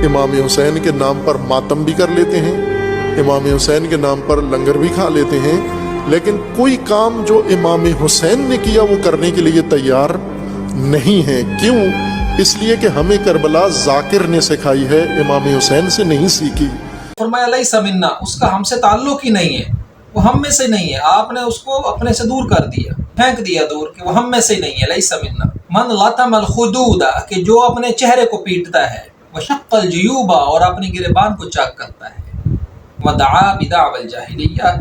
इमाम हुसैन के नाम पर मातम भी कर लेते हैं, इमाम हुसैन के नाम पर लंगर भी खा लेते हैं, लेकिन कोई काम जो इमाम हुसैन ने किया वो करने के लिए तैयार नहीं है। क्यों? इसलिए कि हमें करबला जाकिर ने सिखाई है, इमाम हुसैन से नहीं सीखी। फरमाया लैसा मिन्ना, उसका हमसे ताल्लुक ही नहीं है, वो हम में से नहीं है। आपने उसको अपने से दूर कर दिया, फेंक दिया दूर कि वो हम में से नहीं है। लैसा मिन्ना मन लतमल खुदूदा, कि जो अपने चेहरे को पीटता है, वशक्कल जुयूबा, और अपनी गिरेबान को चाक करता है, वदआ बिदाअल जाहिलिया,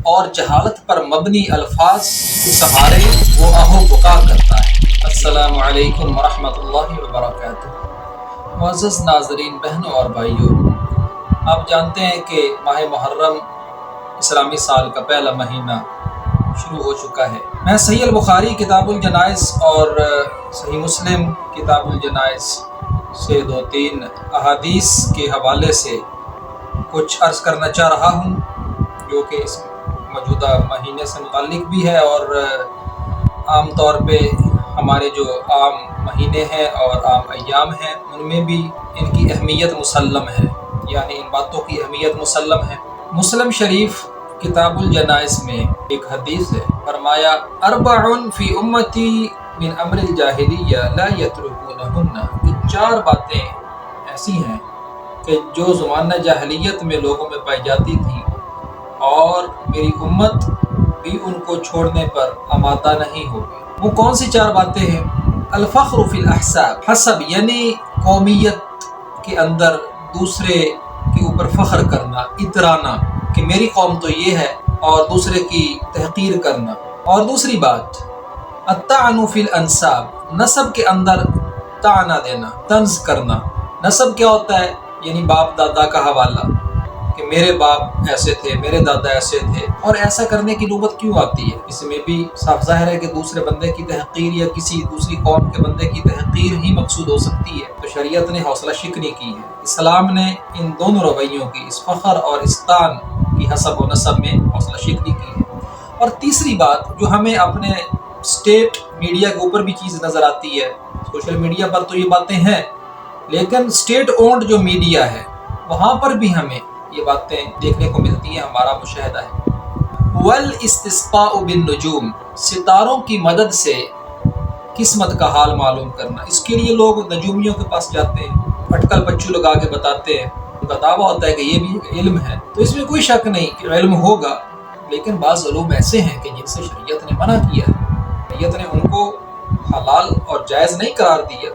और जहालत पर मबनी अल्फाज के सहारे वो आहो बुका करता है। अस्सलामु अलैकुम वरहमतुल्लाहि वबरकातुहू। मुअज़्ज़ज़ नाज़रीन, बहनों और भाइयों, आप जानते हैं कि माह मुहर्रम इस्लामी साल का पहला महीना शुरू हो चुका है। मैं सही अल बुखारी किताबुल जनाइज़ और सही मुस्लिम किताबुल जनाइज़ से 2-3 अहादीस के हवाले से कुछ अर्ज़ करना चाह रहा हूँ, जो कि इस मौजूदा महीने से मुताल्लिक भी है, और आम तौर पे हमारे जो आम महीने हैं और आम अय्याम हैं उनमें भी इनकी अहमियत मुसल्लम है, यानी इन बातों की अहमियत मुसल्लम है। मुस्लिम शरीफ किताबुल जनाइज़ में एक हदीस है, फरमाया अरबउन फी उम्मती मिन अम्रिल जाहिलिया ला यतरुकुनहुन्ना, कि 4 बातें ऐसी हैं कि जो ज़माना जाहिलियत में लोगों में पाई जाती थी और मेरी उम्मत भी उनको छोड़ने पर आमादा नहीं होगी। वो कौन सी 4 बातें हैं? अल-फ़ख्रु फ़िल अहसाब, हसब यानी कौमियत के अंदर दूसरे के ऊपर फ़ख्र करना, इतराना कि मेरी कौम तो ये है, और दूसरे की तहक़ीर करना। और दूसरी बात अत्ताअनु फ़िल अंसाब, नसब के अंदर ताना देना, तंज़ करना। नसब क्या होता है? यानी बाप दादा का हवाला, कि मेरे बाप ऐसे थे, मेरे दादा ऐसे थे। और ऐसा करने की नौबत क्यों आती है? इसमें भी साफ ज़ाहिर है कि दूसरे बंदे की तहक़ीर या किसी दूसरी कौम के बंदे की तहक़ीर ही मकसूद हो सकती है, तो शरीयत ने हौसला शिकनी की है। इस्लाम ने इन दोनों रवैयों की, इस फ़ख्र और इस तान की, हसब व नसब में हौसला शिकनी की है। और तीसरी बात जो हमें अपने स्टेट मीडिया के ऊपर भी चीज़ नज़र आती है, सोशल मीडिया पर तो ये बातें हैं, लेकिन स्टेट ओन्ड जो मीडिया है वहाँ पर भी हमें ये बातें देखने को मिलती हैं, हमारा मुशाहिदा है। वल इस्तिस्क़ाउ बिन नुजूम, सितारों की मदद से किस्मत का हाल मालूम करना। इसके लिए लोग नजूमियों के पास जाते हैं, अटकल पच्चू लगा के बताते हैं, उनका दावा होता है कि ये भी एक इल्म है। तो इसमें कोई शक नहीं कि इल्म होगा, लेकिन बाज़ उलूम ऐसे हैं कि जिनसे शरीयत ने मना किया है। शरीयत ने उनको हलाल और जायज़ नहीं करार दिया,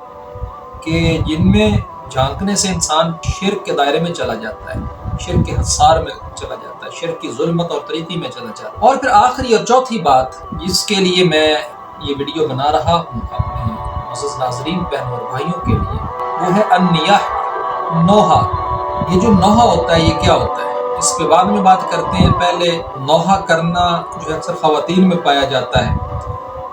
कि जिनमें झांकने से इंसान शिर्क के दायरे में चला जाता है, शिर्क के हसार में चला जाता है, शिर्क की जुल्मत और तरीक़ी में चला जाता है। और फिर आखिरी और चौथी बात जिसके लिए मैं ये वीडियो बना रहा हूँ अपने मुअज़्ज़ज़ नाज़रीन, बहनों और भाइयों के लिए, वो है अन्नियाह, नौहा। ये जो नौहा होता है, ये क्या होता है, इस पे बाद में बात करते हैं। पहले नौहा करना जो है अक्सर ख़वातीन में पाया जाता है,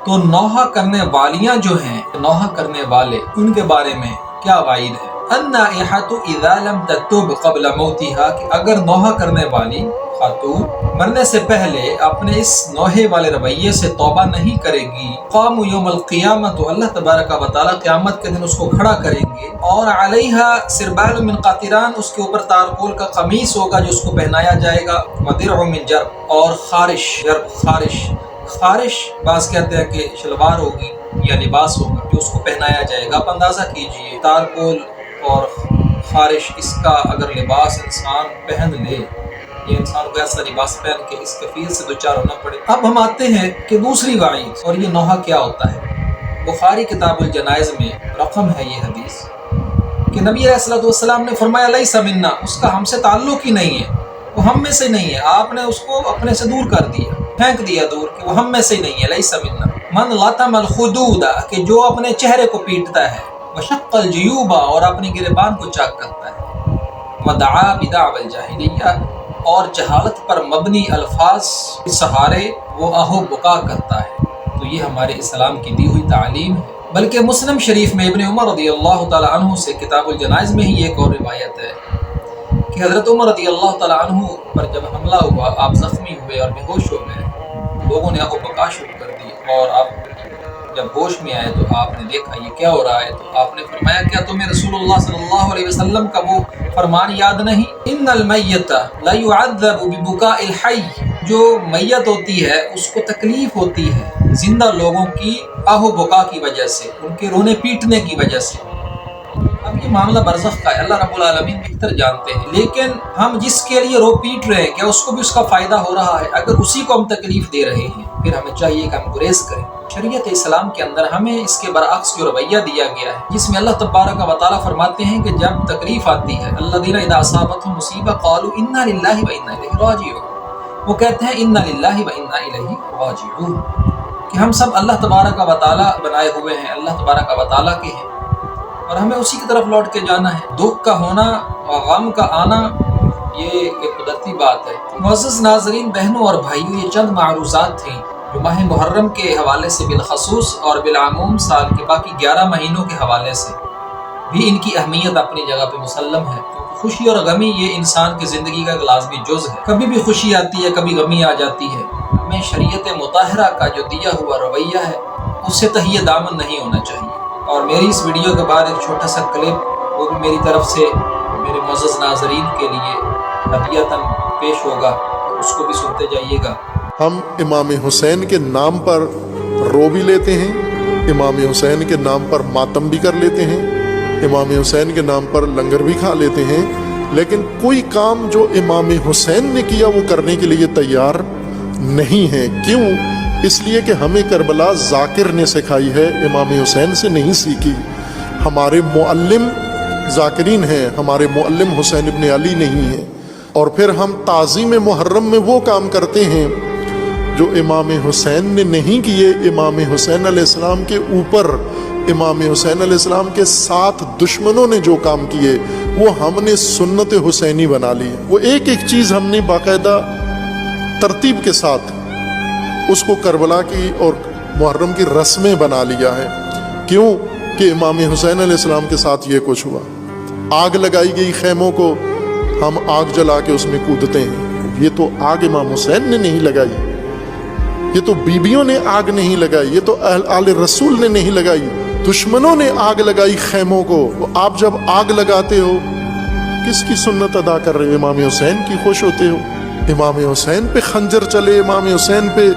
तो नौहा करने वालियाँ जो हैं, नौहा करने वाले, उनके बारे में क्या वाइद है। अन्नाइहतु इज़ा लम ततूब क़ब्ल मौतिहा, कि अगर नौहा करने वाली खातून मरने से पहले अपने इस नौहे वाले रवैये से तौबा नहीं करेगी, क़ामू यौमल क़ियामह, तो अल्लाह तबारक व तआला क़यामत के दिन उसको खड़ा करेंगे, और अलैहा सिरबाल मिन क़ातिरान, उसके ऊपर तारकोल का कमीस होगा जो उसको पहनाया जाएगा, व दिरउ मिन जर्ब, और खारिश, जर्ब खारिश, खारिश बाज़ कहते हैं कि शलवार होगी या लिबास होगा जो उसको पहनाया जाएगा। आप अंदाज़ा कीजिए, तारकोल और खारिश, इसका अगर लिबास इंसान पहन ले, ये इंसान को ऐसा लिबास पहन के इस कफील से दो चार होना पड़े। अब हम आते हैं कि दूसरी वाइद, और ये नौहा क्या होता है। बुखारी किताबुल जनाइज़ में रकम है ये हदीस, कि नबी अलैहिस्सलातु वस्सलाम ने फरमाया लैसा मिन्ना, उसका हमसे ताल्लुक ही नहीं है, वो हम में से नहीं है। आपने उसको अपने से दूर कर दिया, फेंक दिया दूर, कि वो हम में से नहीं है। लैसा मिन्ना मन लतमल खुदूदा, कि जो अपने चेहरे को पीटता है, वशक्कल जुयूबा, और अपनी गिरेबान को चाक करता है, वदआ बिदाअल जाहिलिया, और जहालत पर मबनी अल्फाज के सहारे वो आहो बुका करता है। तो ये हमारे इस्लाम की दी हुई तालीम है। बल्कि मुस्लिम शरीफ में इब्न उमर रज़ियल्लाहु तआला अन्हु से किताबुल जनाइज़ में ही एक और रिवायत है कि हज़रत उमर रज़ियल्लाहु तआला अन्हु पर जब हमला हुआ, आप ज़ख्मी हुए और बेहोश हो गए, लोगों ने आहो बका शुरू कर दी और आप جب ہوش میں آئے تو آپ نے دیکھا یہ کیا ہو رہا ہے، تو آپ نے فرمایا کیا تمہیں رسول اللہ صلی اللہ علیہ وسلم کا وہ فرمان یاد نہیں، ان المیت لا يعذب ببکاء الحی، جو میت ہوتی ہے اس کو تکلیف ہوتی ہے زندہ لوگوں کی آہ و بکا کی وجہ سے، ان کے رونے پیٹنے کی وجہ سے۔ اب یہ معاملہ برزخ کا ہے، اللہ رب العالمین بہتر جانتے ہیں، لیکن ہم جس کے لیے رو پیٹ رہے ہیں کیا اس کو بھی اس کا فائدہ ہو رہا ہے؟ اگر اسی کو ہم تکلیف دے رہے ہیں پھر ہمیں چاہیے کہ ہم گریز کریں۔ شریعت اسلام کے اندر ہمیں اس کے برعکس جو رویہ دیا گیا ہے، جس میں اللہ تبارک و تعالیٰ فرماتے ہیں کہ جب تکلیف آتی ہے، الذین اذا اصابتهم مصیبہ قالوا انا للہ و انا الیہ راجعون، وہ کہتے ہیں انا للہ و انا الیہ راجعون، کہ ہم سب اللہ تبارک و تعالیٰ بنائے ہوئے ہیں، اللہ تبارک و تعالیٰ کے ہیں اور ہمیں اسی کی طرف لوٹ کے جانا ہے۔ دکھ کا ہونا اور غم کا آنا یہ ایک قدرتی بات ہے۔ معزز ناظرین، بہنوں اور بھائیوں، یہ چند معروضات تھیں جو ماہ محرم کے حوالے سے بالخصوص اور بالعموم سال کے باقی 11 مہینوں کے حوالے سے بھی ان کی اہمیت اپنی جگہ پہ مسلم ہے، کیونکہ خوشی اور غمی یہ انسان کی زندگی کا ایک لازمی جز ہے، کبھی بھی خوشی آتی ہے کبھی غمی آ جاتی ہے۔ ہمیں شریعت مطہرہ کا جو دیا ہوا رویہ ہے اس سے تہیہ دامن نہیں ہونا چاہیے۔ اور میری اس ویڈیو کے بعد ایک چھوٹا سا کلپ وہ بھی میری طرف سے میرے معزز ناظرین کے لیے ہدیۃً پیش ہوگا، اس کو بھی سنتے جائیے گا۔ ہم امام حسین کے نام پر رو بھی لیتے ہیں، امام حسین کے نام پر ماتم بھی کر لیتے ہیں، امام حسین کے نام پر لنگر بھی کھا لیتے ہیں، لیکن کوئی کام جو امام حسین نے کیا وہ کرنے کے لیے تیار نہیں ہے۔ کیوں؟ اس لیے کہ ہمیں کربلا ذاکر نے سکھائی ہے، امام حسین سے نہیں سیکھی۔ ہمارے معلم ذاکرین ہیں، ہمارے معلم حسین ابن علی نہیں ہیں، اور پھر ہم تعظیم محرم میں وہ کام کرتے ہیں جو امام حسین نے نہیں کیے۔ امام حسین علیہ السلام کے اوپر، امام حسین علیہ السلام کے ساتھ دشمنوں نے جو کام کیے وہ ہم نے سنت حسینی بنا لی ہے۔ وہ ایک ایک چیز ہم نے باقاعدہ ترتیب کے ساتھ اس کو کربلا کی اور محرم کی رسمیں بنا لیا ہے۔ کیوں؟ کہ امام حسین علیہ السلام کے ساتھ یہ کچھ ہوا۔ آگ لگائی گئی خیموں کو، ہم آگ جلا کے اس میں کودتے ہیں۔ یہ تو آگ امام حسین نے نہیں لگائی، یہ تو بیبیوں نے آگ نہیں لگائی، یہ تو آل رسول نے نہیں لگائی، دشمنوں نے آگ لگائی خیموں کو۔ آپ جب آگ لگاتے ہو کس کی سنت ادا کر رہے ہو؟ امام حسین کی خوش ہوتے ہو۔ امام حسین پہ خنجر چلے، امام حسین پہ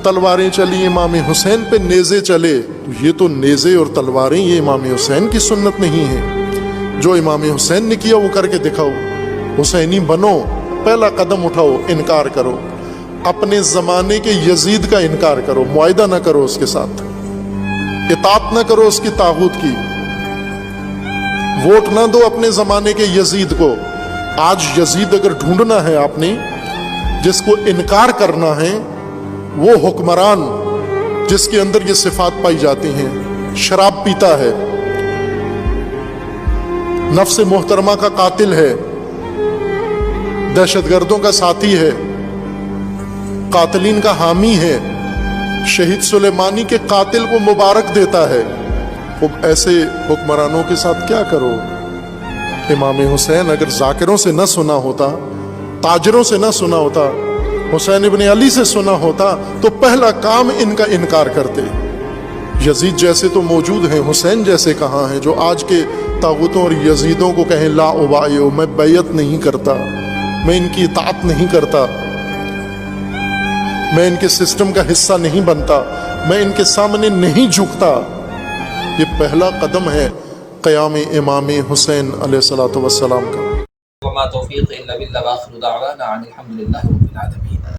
تلواریں چلی، امام حسین پہ نیزے چلے، تو یہ تو نیزے اور تلواریں یہ امام حسین کی سنت نہیں ہے۔ جو امام حسین نے کیا وہ کر کے دکھاؤ، حسینی بنو، پہلا قدم اٹھاؤ، انکار کرو، اپنے زمانے کے یزید کا انکار کرو، معاہدہ نہ کرو اس کے ساتھ، اطاعت نہ کرو اس کی طاغوت کی، ووٹ نہ دو اپنے زمانے کے یزید کو۔ آج یزید اگر ڈھونڈنا ہے آپ نے، جس کو انکار کرنا ہے، وہ حکمران جس کے اندر یہ صفات پائی جاتی ہیں، شراب پیتا ہے، نفس محترمہ کا قاتل ہے، دہشت گردوں کا ساتھی ہے، قاتلین کا حامی ہے، شہید سلیمانی کے قاتل کو مبارک دیتا ہے، اب ایسے حکمرانوں کے ساتھ کیا کرو؟ امام حسین اگر ذاکروں سے نہ سنا ہوتا، تاجروں سے نہ سنا ہوتا، حسین ابن علی سے سنا ہوتا تو پہلا کام ان کا انکار کرتے۔ یزید جیسے تو موجود ہیں، حسین جیسے کہاں ہیں جو آج کے طاغوتوں اور یزیدوں کو کہیں لا ابایع، میں بیعت نہیں کرتا، میں ان کی اطاعت نہیں کرتا، میں ان کے سسٹم کا حصہ نہیں بنتا، میں ان کے سامنے نہیں جھکتا۔ یہ پہلا قدم ہے قیام امام حسین علیہ الصلوۃ والسلام کا۔ وما توفیق الا باللہ، وآخر دعوانا ان الحمد للہ رب العالمین۔